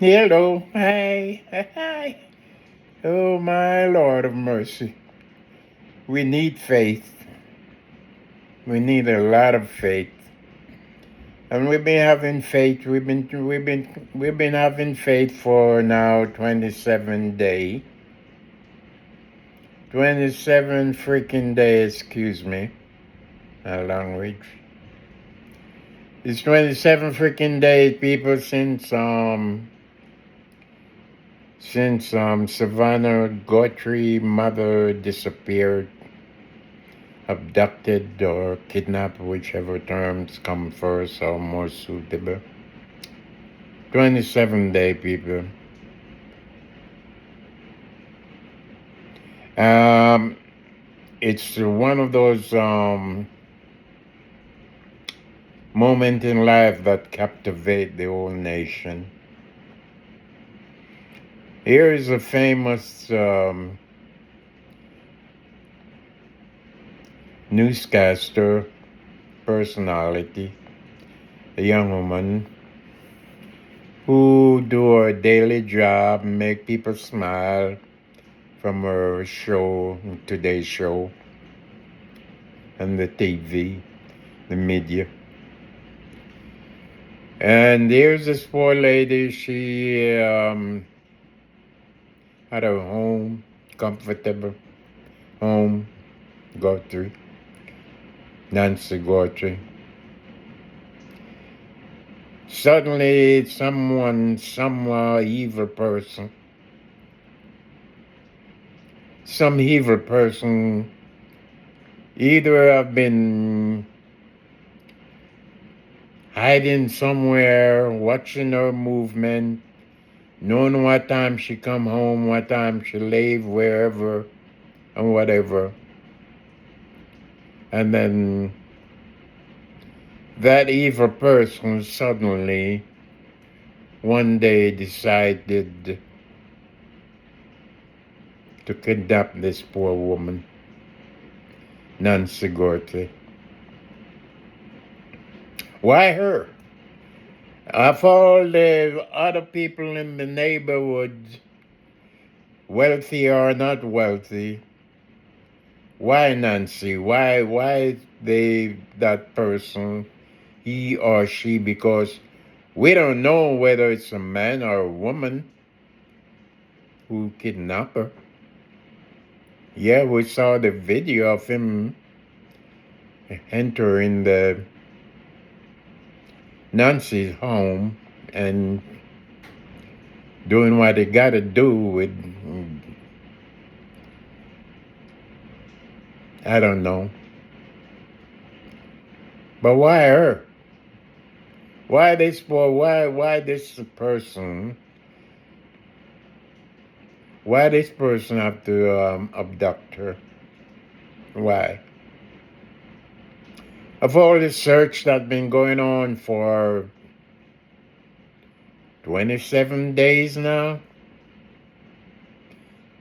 Hello. Hi. Hi. Oh, my Lord of mercy. We need faith. We need a lot of faith. And we've been having faith. We've been having faith for now 27 days. 27 freaking days, excuse me. My language. It's 27 freaking days, people, since Savannah Guthrie mother disappeared, abducted or kidnapped, whichever terms come first or more suitable. 27-day, people. Um, it's one of those moments in life that captivate the whole nation. Here is a famous newscaster personality, a young woman who do her daily job, make people smile from her show, today's show, and the TV, the media. And here's this poor lady. She had a home, comfortable home, Guthrie, Nancy Guthrie. Suddenly, some evil person, either have been hiding somewhere, watching her movement, knowing what time she come home, what time she leave, wherever, and whatever. And then that evil person suddenly, one day, decided to kidnap this poor woman, Nancy Guthrie. Why her? Of all the other people in the neighborhood, wealthy or not wealthy, why Nancy? Why that person, he or she? Because we don't know whether it's a man or a woman who kidnapped her. Yeah, we saw the video of him entering the Nancy's home and doing what he got to do with, I don't know. But why her? Why this boy? Why this person? Why this person have to abduct her? Why? Of all the search that's been going on for 27 days now,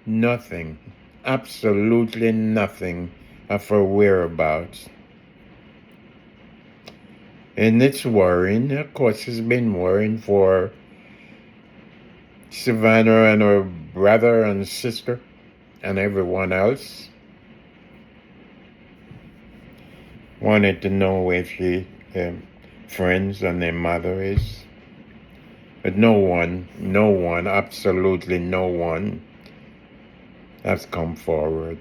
nothing, absolutely nothing of her whereabouts. And it's worrying. Of course, it's been worrying for Savannah and her brother and sister and everyone else. Wanted to know where their friends and their mother is. But no one, absolutely no one has come forward.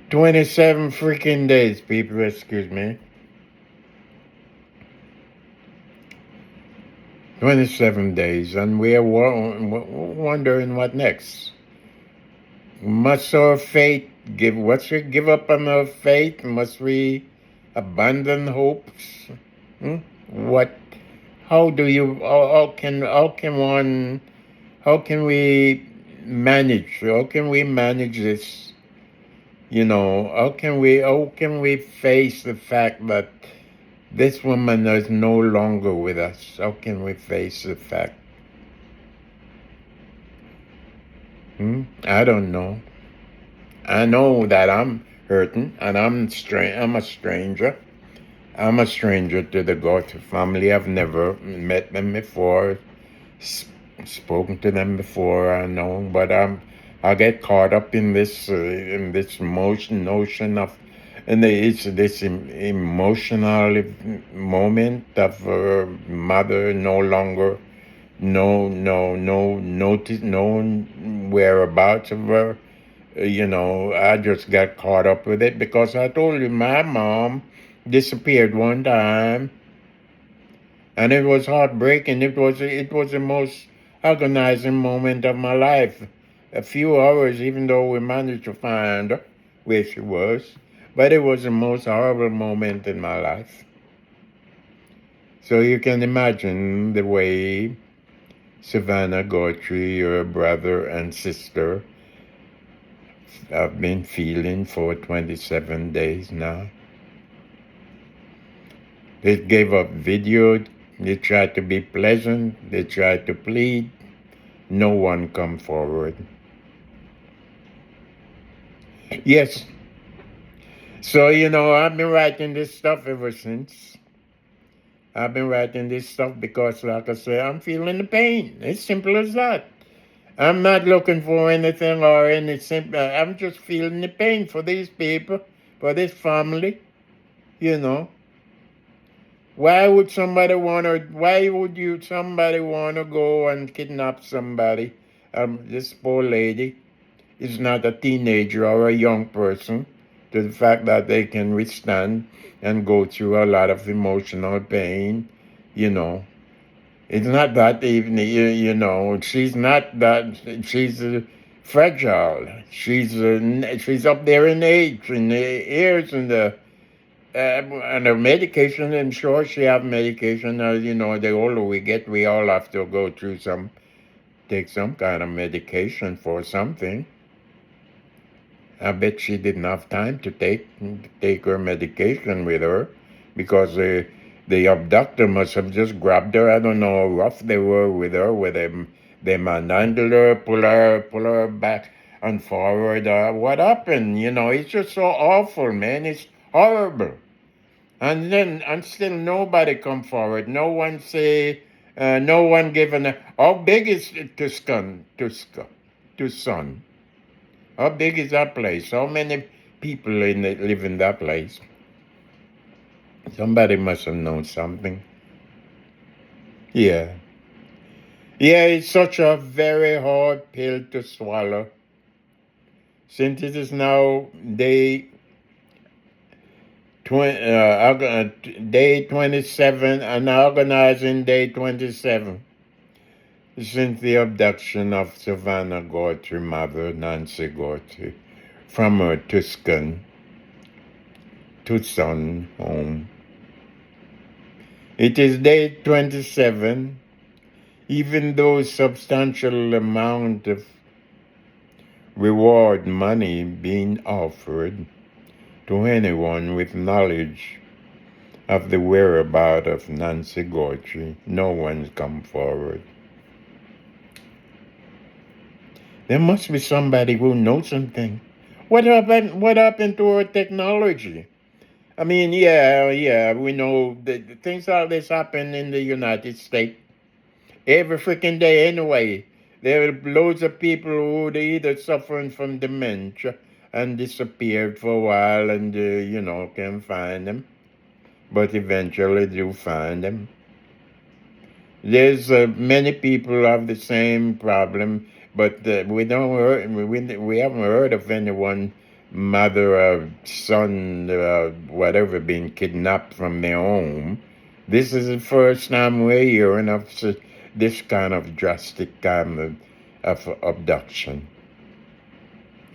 27 freaking days, people, excuse me. 27 days, and we are wondering what next. Must our faith must we give up on our faith? Must we abandon hopes? What, how do you, how can we manage this? How can we face the fact that this woman is no longer with us? How can we face the fact? I don't know. I know that I'm hurting and I'm a stranger. I'm a stranger to the Guthrie family. I've never met them before, s- spoken to them before, I know, but I get caught up in this notion of, and it's this emotional moment of mother no longer no notice, no whereabouts of her. I just got caught up with it because I told you my mom disappeared one time, and it was heartbreaking. It was the most agonizing moment of my life. A few hours, even though we managed to find her where she was, but it was the most horrible moment in my life. So you can imagine the way Savannah Guthrie, your brother and sister, have been feeling for 27 days now. They gave up video. They tried to be pleasant. They tried to plead. No one come forward. Yes. So, I've been writing this stuff ever since. I've been writing this stuff because, like I say, I'm feeling the pain. It's simple as that. I'm not looking for anything or any simple. I'm just feeling the pain for these people, for this family. You know, Why would somebody want to go and kidnap somebody? This poor lady is not a teenager or a young person. To the fact that they can withstand and go through a lot of emotional pain, you know. It's not that even she's not that fragile. She's up there in age, in the years, and her medication. I'm sure she have medication. The older we get, we all have to go through take some kind of medication for something. I bet she didn't have time to take her medication with her because the abductor must have just grabbed her. I don't know how rough they were with her, where they manhandled her, pull her back and forward. What happened? It's just so awful, man. It's horrible. And still nobody come forward. No one say, no one given how big is Tucson? How big is that place? How many people live in that place? Somebody must have known something. Yeah. Yeah, it's such a very hard pill to swallow. Since it is now day 27, and agonizing day 27, since the abduction of Savannah Guthrie, mother Nancy Guthrie, from her Tucson home. It is day 27, even though substantial amount of reward money being offered to anyone with knowledge of the whereabouts of Nancy Guthrie. No one's come forward. There must be somebody who knows something. What happened to our technology? I mean, yeah, we know that things like this happen in the United States every freaking day anyway. There are loads of people who they either suffering from dementia and disappeared for a while and, can find them. But eventually do find them. There's many people have the same problem, but we haven't heard of anyone, mother or son, whatever, being kidnapped from their home. This is the first time we're hearing of this kind of drastic kind of abduction.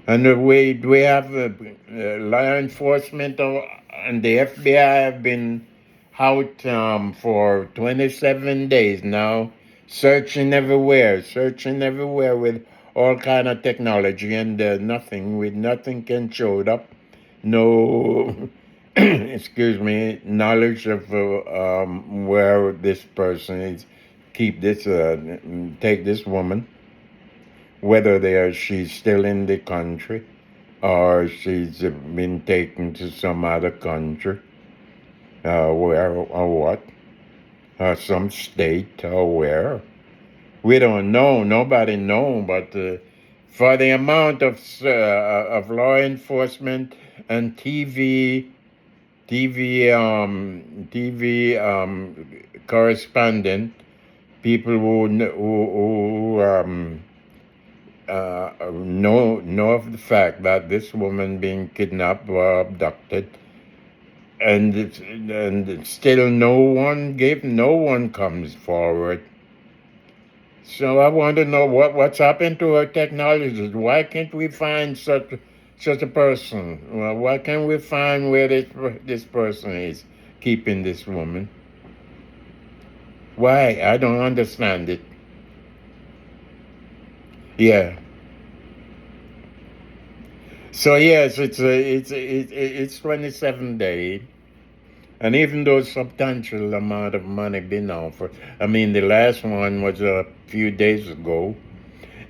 And we have law enforcement and the FBI have been out for 27 days now, searching everywhere with all kind of technology, and nothing can show up. No, excuse me, knowledge of where this person is. Take this woman, whether she's still in the country or she's been taken to some other country. where or what, some state or where. We don't know. Nobody know. But for the amount of law enforcement and TV correspondent, people who know of the fact that this woman being kidnapped or abducted, and still no one comes forward. So I want to know what's happened to our technologies. Why can't we find such a person? Well, why can't we find where this person is keeping this woman? Why? I don't understand it. Yeah. So yes, it's 27 days, and even though substantial amount of money been offered, I mean the last one was a few days ago.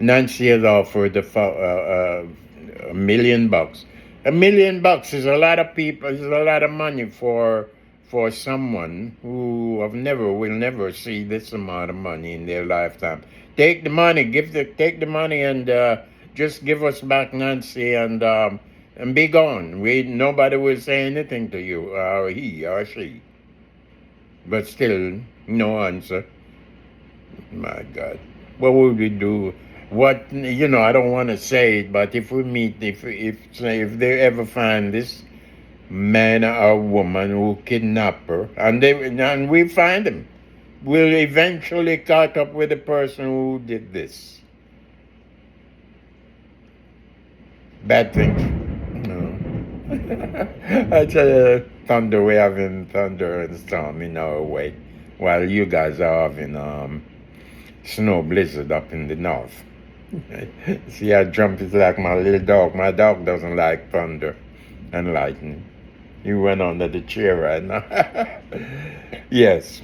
Nancy has offered $1 million. $1 million is a lot of people. Is a lot of money for someone who will never see this amount of money in their lifetime. Take the money, take the money, and just give us back Nancy, and be gone. Nobody will say anything to you, or he or she. But still, no answer. My God, what would we do? I don't want to say it, but if we meet, if they ever find this man or woman who kidnapped her, and we find him, we'll eventually caught up with the person who did this bad thing. No, I tell you, thunder. We're having thunder and storm in our way, while you guys are having snow blizzard up in the north. See, I jump is like my little dog. My dog doesn't like thunder and lightning. He went under the chair right now. Yes,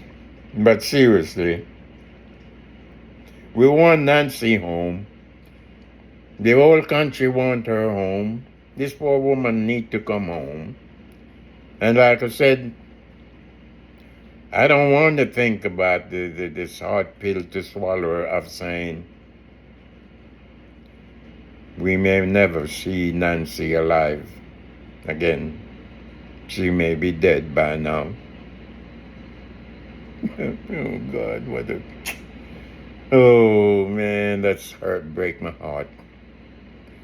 but seriously, we want Nancy home. The whole country want her home. This poor woman need to come home. And like I said, I don't want to think about this hard pill to swallow of saying we may never see Nancy alive again. She may be dead by now. Oh God, oh man, that's break my heart.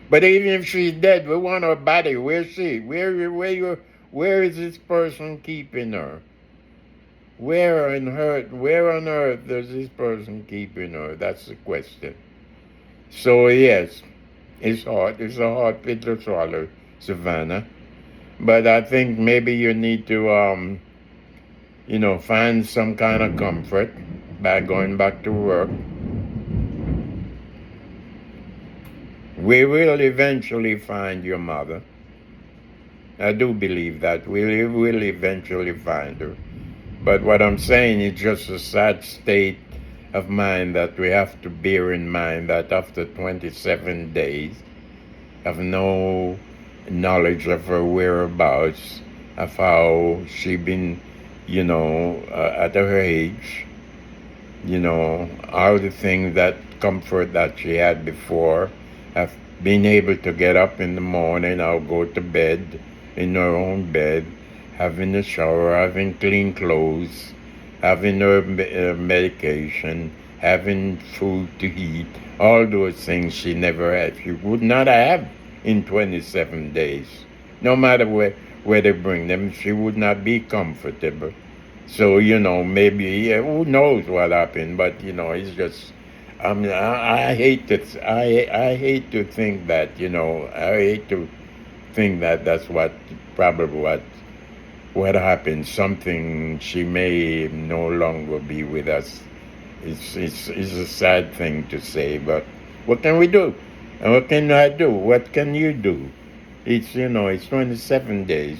But even if she's dead, we want her body. Where's she? Where is this person keeping her? Where on earth is this person keeping her? That's the question. So yes, it's hard. It's a hard pill to swallow, Savannah. But I think maybe you need to find some kind of comfort by going back to work. We will eventually find your mother. I do believe that we will eventually find her. But what I'm saying is just a sad state of mind that we have to bear in mind that after 27 days of no knowledge of her whereabouts, of how she been, at her age, all the things that comfort that she had before, have been able to get up in the morning or go to bed in her own bed, having a shower, having clean clothes, having her medication, having food to eat, all those things she never had. She would not have in 27 days. No matter where they bring them, she would not be comfortable. So, maybe, who knows what happened, but, it's just, I hate to, I hate to think that, I hate to think that that's probably what happened. Something, she may no longer be with us. It's a sad thing to say, but what can we do? And what can I do? What can you do? It's 27 days.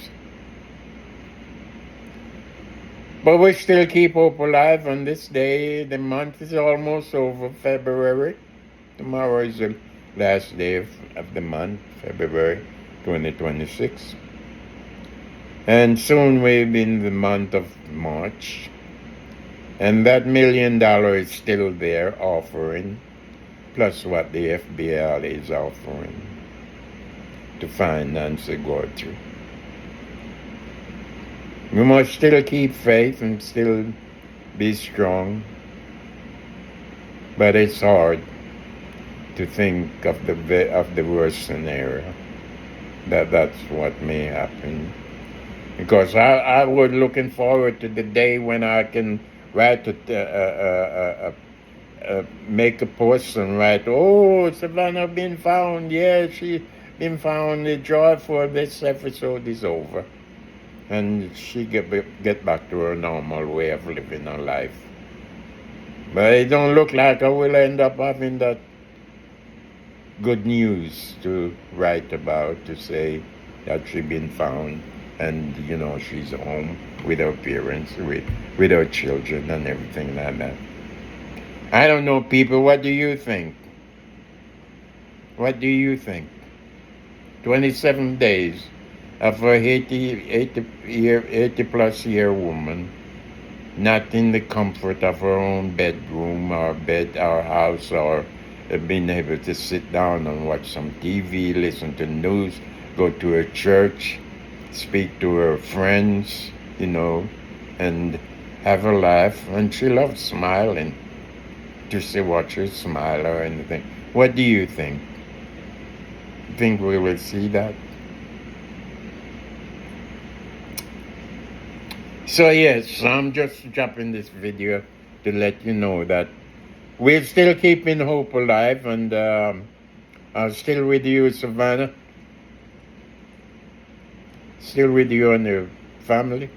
But we still keep hope alive on this day. The month is almost over, February. Tomorrow is the last day of the month, February 2026. And soon we'll be in the month of March. And that $1 million is still there offering, plus what the FBI is offering to find Nancy Guthrie. We must still keep faith and still be strong. But it's hard to think of the worst scenario. That's what may happen. Because I was looking forward to the day when I can write make a post and write, oh, Savannah been found. Yeah, she been found. The joy for this episode is over. And she get back to her normal way of living her life. But it don't look like I will end up having that good news to write about, to say that she been found and she's home with her parents, with her children and everything like that. I don't know, people. What do you think? What do you think? 27 days of a 80 plus year woman, not in the comfort of her own bedroom or bed or house, or being able to sit down and watch some TV, listen to news, go to a church, speak to her friends, and have a laugh. And she loves smiling, to see watch her smile or anything. What do you think? Think we will see that? So yes, I'm just dropping this video to let you know that we're still keeping hope alive, and I'm still with you, Savannah. Still with you and your family.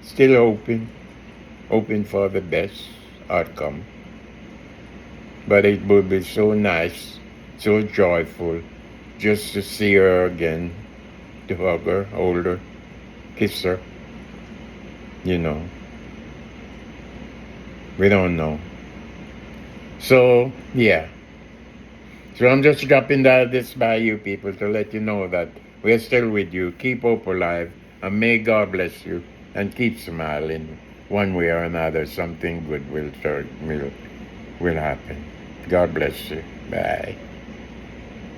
Still hoping for the best outcome. But it would be so nice, so joyful, just to see her again, to hug her, hold her, kiss her. We don't know. So, yeah. So I'm just dropping this by you people to let you know that we're still with you. Keep hope alive, and may God bless you, and keep smiling. One way or another, something good will happen. God bless you. Bye.